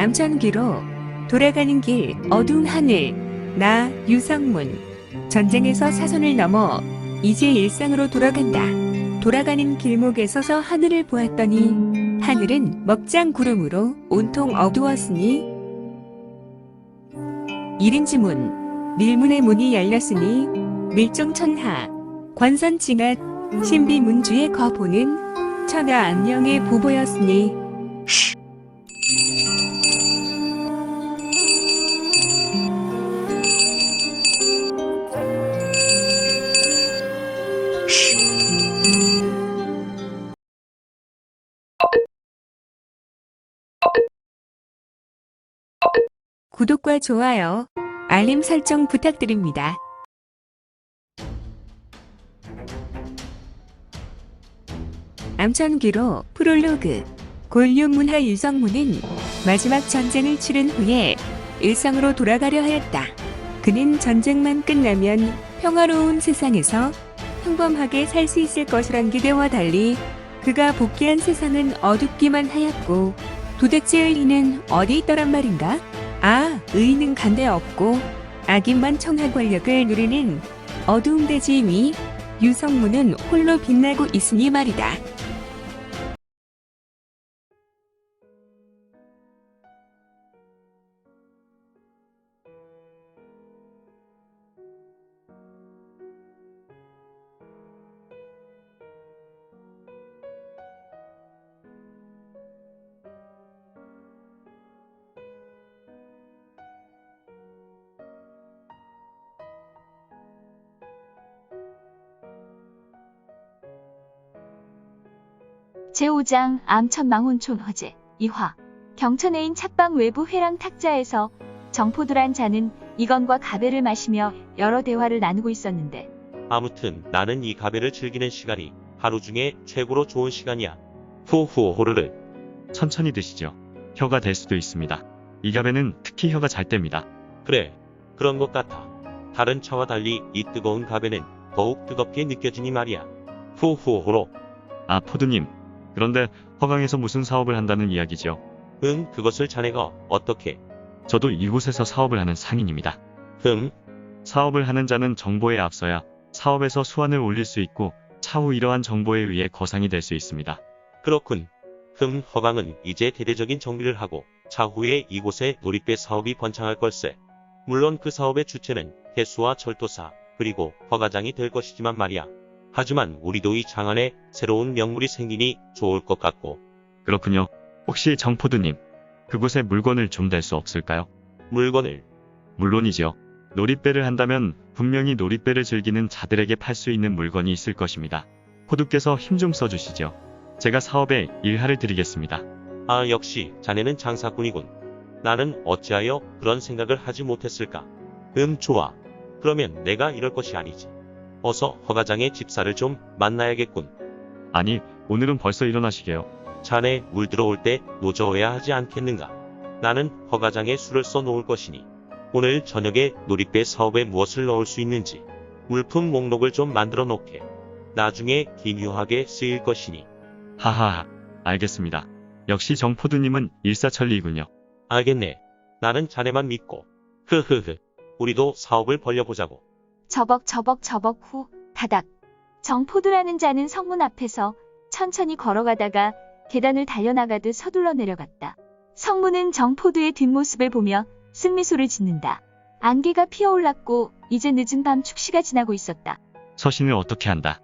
암천기로 돌아가는 길 어두운 하늘. 나 유성문. 전쟁에서 사선을 넘어 이제 일상으로 돌아간다. 돌아가는 길목에 서서 하늘을 보았더니 하늘은 먹장 구름으로 온통 어두웠으니 일인지문 밀문의 문이 열렸으니 밀종천하 관선징앗 신비문주의 거보는 천하 안녕의 보보였으니 구독과 좋아요, 알림 설정 부탁드립니다. 암천기로 프롤로그. 곤륜문하 유성문은 마지막 전쟁을 치른 후에 일상으로 돌아가려 하였다. 그는 전쟁만 끝나면 평화로운 세상에서 평범하게 살 수 있을 것이란 기대와 달리 그가 복귀한 세상은 어둡기만 하였고 도대체 의인은 어디 있더란 말인가? 아, 의인은 간데 없고 악인만 청하 권력을 누리는 어두운 대지 위 유성문은 홀로 빛나고 있으니 말이다. 제5장 암천망혼촌 화재 2화. 경천에인 착방 외부 회랑 탁자에서 정포두란 자는 이건과 가베를 마시며 여러 대화를 나누고 있었는데 아무튼 나는 이 가베를 즐기는 시간이 하루 중에 최고로 좋은 시간이야. 후후 호르르. 천천히 드시죠. 혀가 될 수도 있습니다. 이 가베는 특히 혀가 잘 뗍니다. 그래, 그런 것 같아. 다른 차와 달리 이 뜨거운 가베는 더욱 뜨겁게 느껴지니 말이야. 후후 호로. 아, 포드님. 그런데 허강에서 무슨 사업을 한다는 이야기죠? 응, 그것을 자네가 어떻게? 저도 이곳에서 사업을 하는 상인입니다. 사업을 하는 자는 정보에 앞서야 사업에서 수완을 올릴 수 있고 차후 이러한 정보에 의해 거상이 될 수 있습니다. 그렇군. 허강은 이제 대대적인 정비를 하고 차후에 이곳에 놀이배 사업이 번창할 걸세. 물론 그 사업의 주체는 해수와 철도사 그리고 허가장이 될 것이지만 말이야. 하지만 우리도 이 장안에 새로운 명물이 생기니 좋을 것 같고. 그렇군요. 혹시 정포드님, 그곳에 물건을 좀 댈 수 없을까요? 물건을? 물론이죠. 놀이배를 한다면 분명히 놀이배를 즐기는 자들에게 팔 수 있는 물건이 있을 것입니다. 포드께서 힘 좀 써주시죠. 제가 사업에 일할을 드리겠습니다. 아, 역시 자네는 장사꾼이군. 나는 어찌하여 그런 생각을 하지 못했을까? 좋아. 그러면 내가 이럴 것이 아니지. 어서 허가장의 집사를 좀 만나야겠군. 아니, 오늘은 벌써 일어나시게요. 자네 물 들어올 때 노저어야 하지 않겠는가? 나는 허가장에 술을 써놓을 것이니 오늘 저녁에 놀이배 사업에 무엇을 넣을 수 있는지 물품 목록을 좀 만들어 놓게. 나중에 기묘하게 쓰일 것이니. 하하하, 알겠습니다. 역시 정포드님은 일사천리이군요. 알겠네. 나는 자네만 믿고. 흐흐흐. 우리도 사업을 벌려보자고. 저벅 후 다닥. 정포두라는 자는 성문 앞에서 천천히 걸어가다가 계단을 달려나가듯 서둘러 내려갔다. 성문은 정포두의 뒷모습을 보며 승미소를 짓는다. 안개가 피어올랐고 이제 늦은 밤 축시가 지나고 있었다. 서신을 어떻게 한다?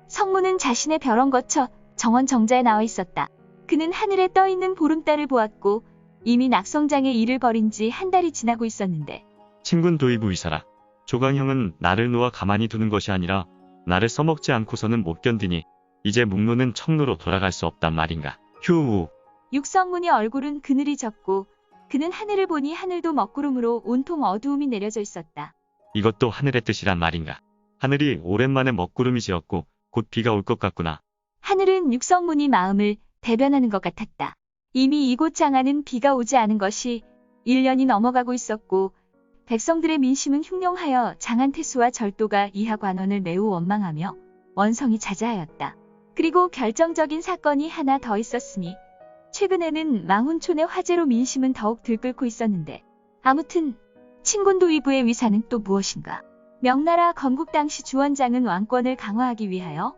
성문은 자신의 벼랑 거쳐 정원정자에 나와 있었다. 그는 하늘에 떠있는 보름달을 보았고 이미 낙성장의 일을 벌인 지 한 달이 지나고 있었는데 친군 도의부 의사라. 조강형은 나를 놓아 가만히 두는 것이 아니라 나를 써먹지 않고서는 못 견디니 이제 묵노는 청로로 돌아갈 수 없단 말인가. 휴우. 육성문의 얼굴은 그늘이 졌고 그는 하늘을 보니 하늘도 먹구름으로 온통 어두움이 내려져 있었다. 이것도 하늘의 뜻이란 말인가. 하늘이 오랜만에 먹구름이 지었고 곧 비가 올 것 같구나. 하늘은 육성문의 마음을 대변하는 것 같았다. 이미 이곳 장안은 비가 오지 않은 것이 1년이 넘어가고 있었고 백성들의 민심은 흉룡하여 장안태수와 절도가 이하관원을 매우 원망하며 원성이 자자하였다. 그리고 결정적인 사건이 하나 더 있었으니 최근에는 망훈촌의 화재로 민심은 더욱 들끓고 있었는데 아무튼 친군도위부의 위사는 또 무엇인가? 명나라 건국 당시 주원장은 왕권을 강화하기 위하여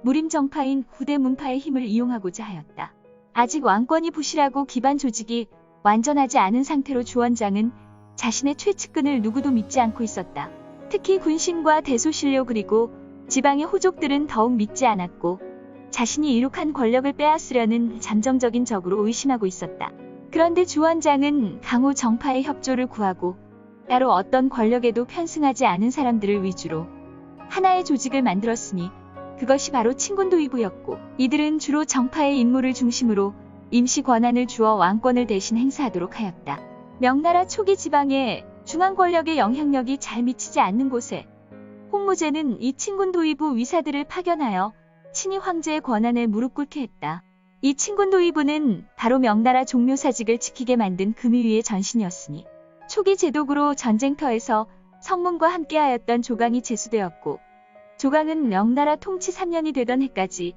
무림정파인 후대문파의 힘을 이용하고자 하였다. 아직 왕권이 부실하고 기반 조직이 완전하지 않은 상태로 주원장은 자신의 최측근을 누구도 믿지 않고 있었다. 특히 군신과 대소신료 그리고 지방의 호족들은 더욱 믿지 않았고 자신이 이룩한 권력을 빼앗으려는 잠정적인 적으로 의심하고 있었다. 그런데 주원장은 강호 정파의 협조를 구하고 따로 어떤 권력에도 편승하지 않은 사람들을 위주로 하나의 조직을 만들었으니 그것이 바로 친군도위부였고 이들은 주로 정파의 인물을 중심으로 임시 권한을 주어 왕권을 대신 행사하도록 하였다. 명나라 초기 지방에 중앙 권력의 영향력이 잘 미치지 않는 곳에 홍무제는 이 친군도위부 위사들을 파견하여 친위 황제의 권한에 무릎 꿇게 했다. 이 친군도위부는 바로 명나라 종묘사직을 지키게 만든 금위위의 전신이었으니 초기 제독으로 전쟁터에서 성문과 함께하였던 조강이 제수되었고 조강은 명나라 통치 3년이 되던 해까지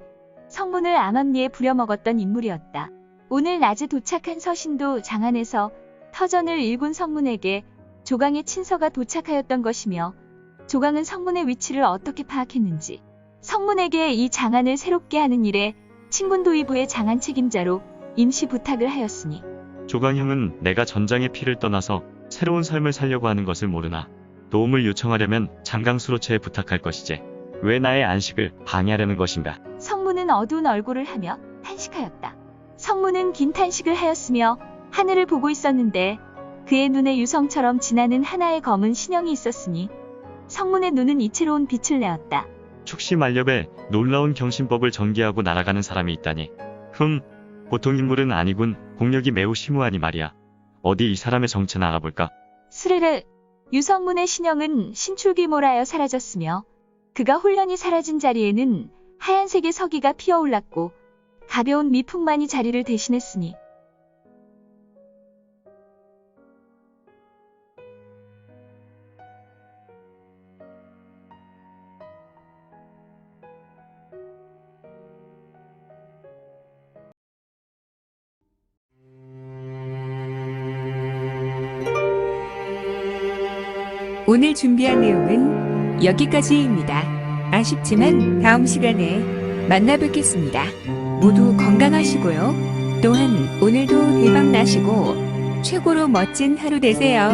성문을 암암리에 부려먹었던 인물이었다. 오늘 낮에 도착한 서신도 장안에서 터전을 일군 성문에게 조강의 친서가 도착하였던 것이며 조강은 성문의 위치를 어떻게 파악했는지 성문에게 이 장안을 새롭게 하는 일에 친군도위부의 장안 책임자로 임시 부탁을 하였으니 조강형은 내가 전장의 피를 떠나서 새로운 삶을 살려고 하는 것을 모르나 도움을 요청하려면 장강수로체에 부탁할 것이지 왜 나의 안식을 방해하려는 것인가? 성문은 어두운 얼굴을 하며 탄식하였다. 성문은 긴 탄식을 하였으며 하늘을 보고 있었는데 그의 눈에 유성처럼 지나는 하나의 검은 신형이 있었으니 성문의 눈은 이채로운 빛을 내었다. 축시만렵에 놀라운 경신법을 전개하고 날아가는 사람이 있다니. 보통 인물은 아니군. 공력이 매우 심오하니 말이야. 어디 이 사람의 정체나 알아볼까? 스르르 유성문의 신형은 신출귀몰하여 사라졌으며 그가 홀연히 사라진 자리에는 하얀색의 서기가 피어올랐고 가벼운 미풍만이 자리를 대신했으니 오늘 준비한 내용은 여기까지입니다. 아쉽지만 다음 시간에 만나 뵙겠습니다. 모두 건강하시고요. 또한 오늘도 대박 나시고 최고로 멋진 하루 되세요.